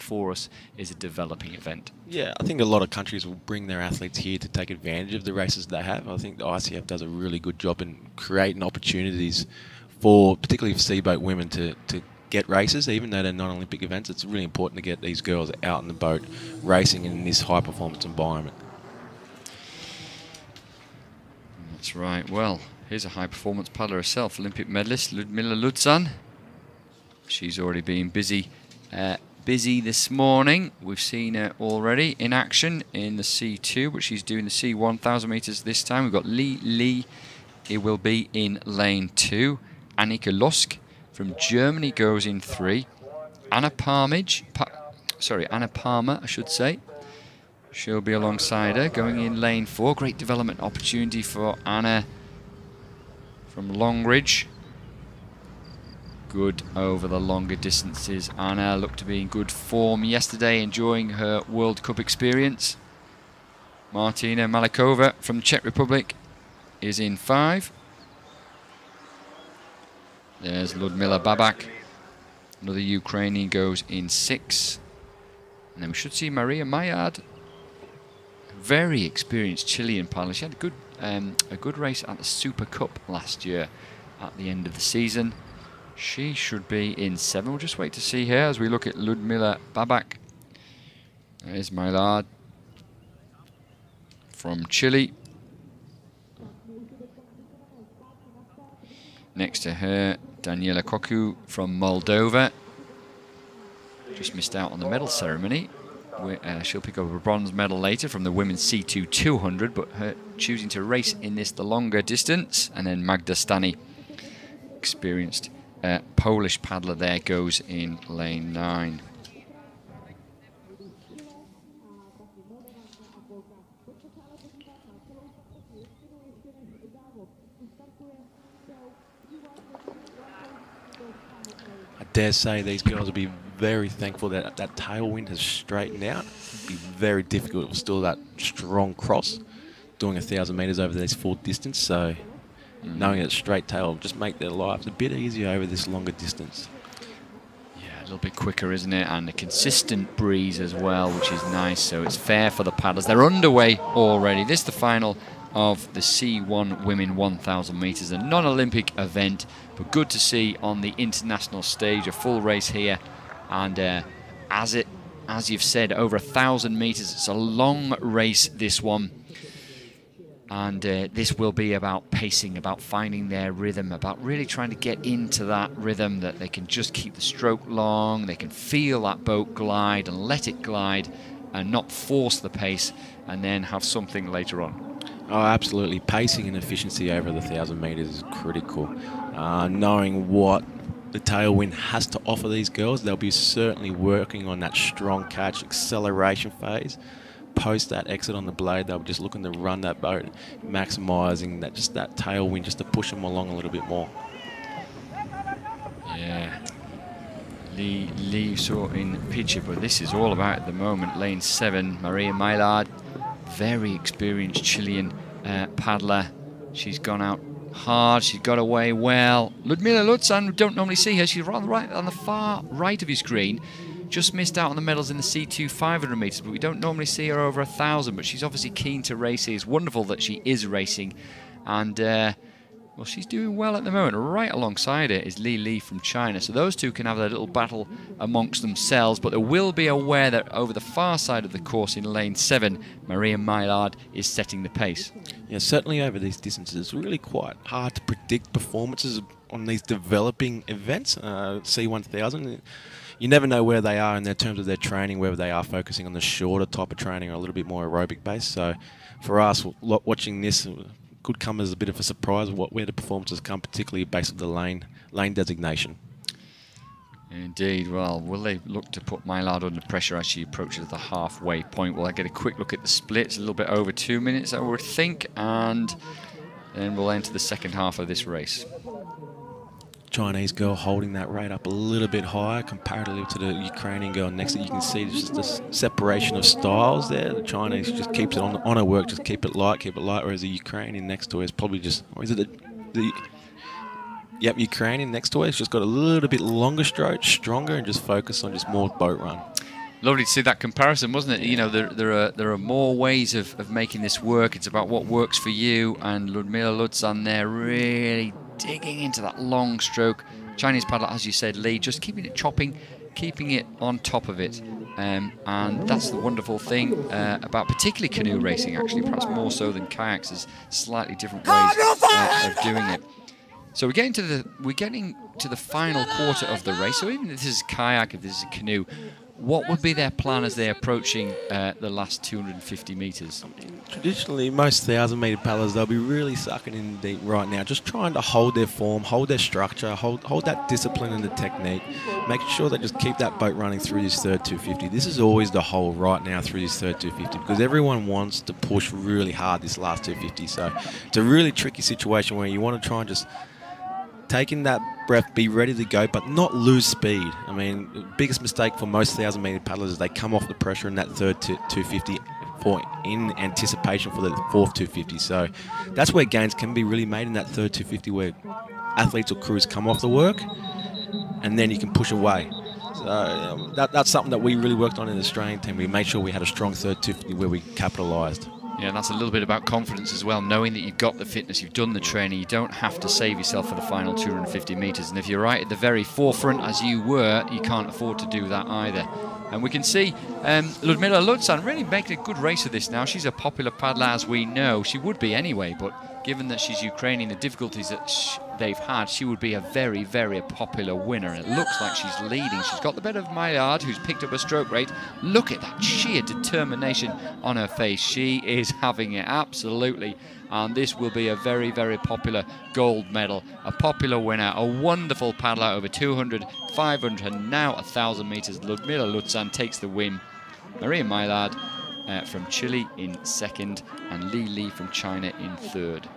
for us is a developing event. Yeah, I think a lot of countries will bring their athletes here to take advantage of the races they have. I think the ICF does a really good job in creating opportunities for, particularly for seaboat women, to get races, even though they're non-Olympic events. It's really important to get these girls out in the boat racing in this high-performance environment. That's right. Well, here's a high-performance paddler herself, Olympic medalist Ludmili Luzan. She's already been busy this morning. We've seen her already in action in the C2, but she's doing the C1000 meters this time. We've got Lee. It will be in lane 2. Annika Lusk from Germany goes in 3. Anna Palmer, I should say. She'll be alongside her, going in lane 4. Great development opportunity for Anna from Longridge. Good over the longer distances. Anna looked to be in good form yesterday, enjoying her World Cup experience. Martina Malikova from the Czech Republic is in 5. There's Ludmila Babak. Another Ukrainian goes in 6. And then we should see Maria Mayard. Very experienced Chilean paddler. She had a good race at the Super Cup last year at the end of the season. She should be in 7. We'll just wait to see her as we look at Ludmila Babak. There's Maillard from Chile. Next to her, Daniela Koku from Moldova. Just missed out on the medal ceremony. She'll pick up a bronze medal later from the women's C2 200, but her choosing to race in this the longer distance. And then Magda Stani, experienced Polish paddler there, goes in lane 9. I dare say these girls will be very thankful that that tailwind has straightened out. It'll be very difficult. It's still that strong cross, doing 1,000 metres over this full distance. So knowing that straight tail will just make their lives a bit easier over this longer distance. Yeah, a little bit quicker, isn't it? And a consistent breeze as well, which is nice. So it's fair for the paddlers. They're underway already. This is the final of the C1 Women 1,000 metres, a non-Olympic event, but good to see on the international stage, a full race here. And as you've said, over 1,000 metres. It's a long race, this one. And this will be about pacing, about finding their rhythm, about really trying to get into that rhythm that they can just keep the stroke long, they can feel that boat glide and let it glide and not force the pace and then have something later on. Oh, absolutely. Pacing and efficiency over the 1,000 metres is critical. Knowing what the tailwind has to offer these girls, they'll be certainly working on that strong catch acceleration phase. Post that exit on the blade, they'll be just looking to run that boat, maximising that tailwind just to push them along a little bit more. Yeah. Lee saw in picture, but this is all about at the moment. Lane 7, Maria Maillard, very experienced Chilean paddler. She's gone out hard, she's got away well. Ludmila Luzan, we don't normally see her. She's right on the far right of your screen. Just missed out on the medals in the C2 500 metres, but we don't normally see her over 1,000, but she's obviously keen to race here. It's wonderful that she is racing, and well, she's doing well at the moment. Right alongside her is Li from China, so those two can have their little battle amongst themselves, but there will be aware that over the far side of the course in lane 7, Maria Maillard is setting the pace. Yeah, certainly over these distances, it's really quite hard to predict performances on these developing events. C1000, you never know where they are in their terms of their training, whether they are focusing on the shorter type of training or a little bit more aerobic based. So for us, watching this could come as a bit of a surprise where the performances come, particularly based on the lane designation. Indeed. Well, will they look to put Maillard under pressure as she approaches the halfway point? Will I get a quick look at the splits? A little bit over 2 minutes, I would think, and then we'll enter the second half of this race. Chinese girl holding that rate up a little bit higher comparatively to the Ukrainian girl next to it. You can see just the separation of styles there. The Chinese just keeps it on her work, just keep it light, whereas the Ukrainian next to her is probably just, or is it Yep, Ukrainian next to her has just got a little bit longer stroke, stronger, and just focus on just more boat run. Lovely to see that comparison, wasn't it? You know, there are more ways of making this work. It's about what works for you, and Ludmili Luzan there really digging into that long stroke. Chinese paddler, as you said, Lee, just keeping it chopping, keeping it on top of it. And that's the wonderful thing about particularly canoe racing, actually, perhaps more so than kayaks. There's slightly different ways of doing it. So we're getting to the final quarter of the race. So even if this is a kayak, if this is a canoe, what would be their plan as they're approaching the last 250 metres? Traditionally, most 1,000-metre paddlers, they'll be really sucking in deep right now, just trying to hold their form, hold their structure, hold that discipline and the technique, making sure they just keep that boat running through this third 250. This is always the hole right now through this third 250 because everyone wants to push really hard this last 250. So it's a really tricky situation where you want to try and just taking that breath, be ready to go, but not lose speed. I mean, the biggest mistake for most 1,000-metre paddlers is they come off the pressure in that third 250 in anticipation for the fourth 250. So that's where gains can be really made in that third 250, where athletes or crews come off the work, and then you can push away. So that's something that we really worked on in the Australian team. We made sure we had a strong third 250 where we capitalised. Yeah, and that's a little bit about confidence as well, knowing that you've got the fitness, you've done the training, you don't have to save yourself for the final 250 metres. And if you're right at the very forefront, as you were, you can't afford to do that either. And we can see Ludmili Luzan really making a good race of this now. She's a popular paddler, as we know. She would be anyway, but given that she's Ukrainian, the difficulties that they've had, she would be a very, very popular winner. And it looks like she's leading. She's got the better of Maillard, who's picked up a stroke rate. Look at that sheer determination on her face. She is having it, absolutely. And this will be a very, very popular gold medal. A popular winner, a wonderful paddler over 200, 500, and now 1,000 metres. Ludmili Luzan takes the win. Maria Maillard from Chile in second, and Li from China in third.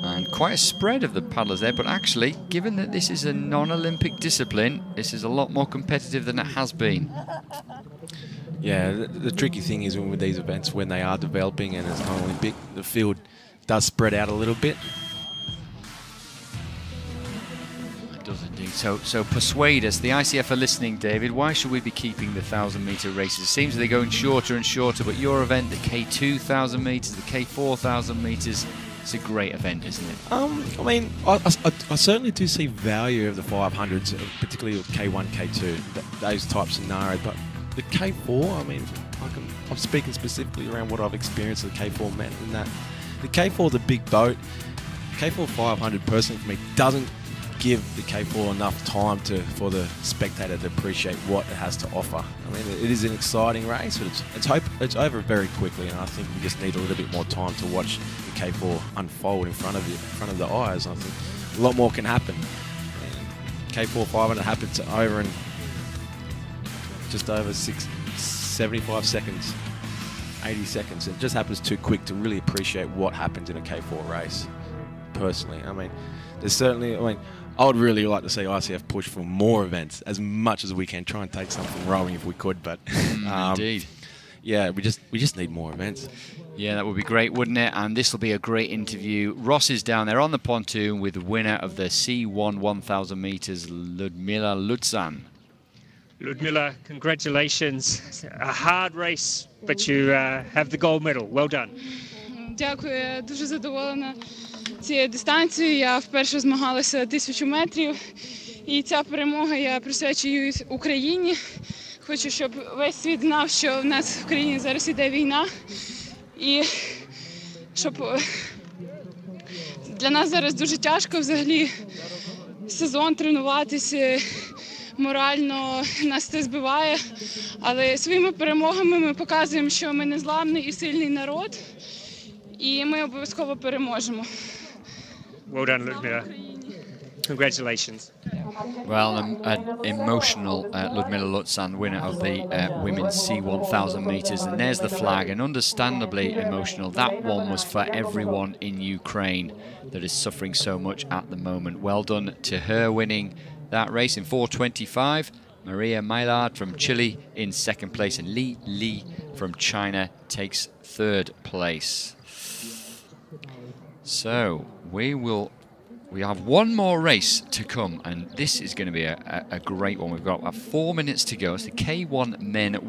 And quite a spread of the paddlers there, but actually, given that this is a non-Olympic discipline, this is a lot more competitive than it has been. Yeah, the tricky thing is with these events, when they are developing and it's non-Olympic, the field does spread out a little bit. It does indeed. So persuade us. The ICF are listening, David. Why should we be keeping the 1,000-metre races? It seems they're going shorter and shorter, but your event, the K2,000 metres, the K4,000 metres, it's a great event, isn't it? I mean, I certainly do see value of the 500s, particularly with K1, K2, those type scenarios. But the K4, I mean, I'm speaking specifically around what I've experienced with the K4 meant in that the K4 is a big boat. K4 500 personally for me doesn't give the K4 enough time for the spectator to appreciate what it has to offer. I mean, it is an exciting race, but it's over very quickly, and I think we just need a little bit more time to watch the K4 unfold in front of the eyes. I think a lot more can happen. And K4 500 happens over in just over 75 seconds, 80 seconds. It just happens too quick to really appreciate what happens in a K4 race. Personally, I mean, there's certainly, I would really like to see ICF push for more events as much as we can. Try and take some from rowing if we could, but indeed, yeah, we just need more events. Yeah, that would be great, wouldn't it? And this will be a great interview. Ross is down there on the pontoon with the winner of the C1 1,000 metres, Ludmili Luzan. Ludmila, congratulations. A hard race, but you have the gold medal. Well done. Дякую, я дуже задоволена цією дистанцією. Я вперше змагалася 1000 метрів. І ця перемога я присвячую Україні. Хочу, щоб весь світ знав, що в нас в країні зараз іде війна. І щоб для нас зараз дуже тяжко взагалі сезон тренуватися. Морально нас це збиває. Але своїми перемогами ми показуємо, що ми незламний і сильний народ. І ми обов'язково переможемо. Well done, Ludmila. Congratulations. Well, an emotional Ludmili Luzan, winner of the women's C1000 metres, and there's the flag, and understandably emotional. That one was for everyone in Ukraine that is suffering so much at the moment. Well done to her winning that race in 4:25. Maria Maillard from Chile in second place, and Li from China takes third place. So we have one more race to come, and this is going to be a great one. We've got 4 minutes to go. It's the K1 men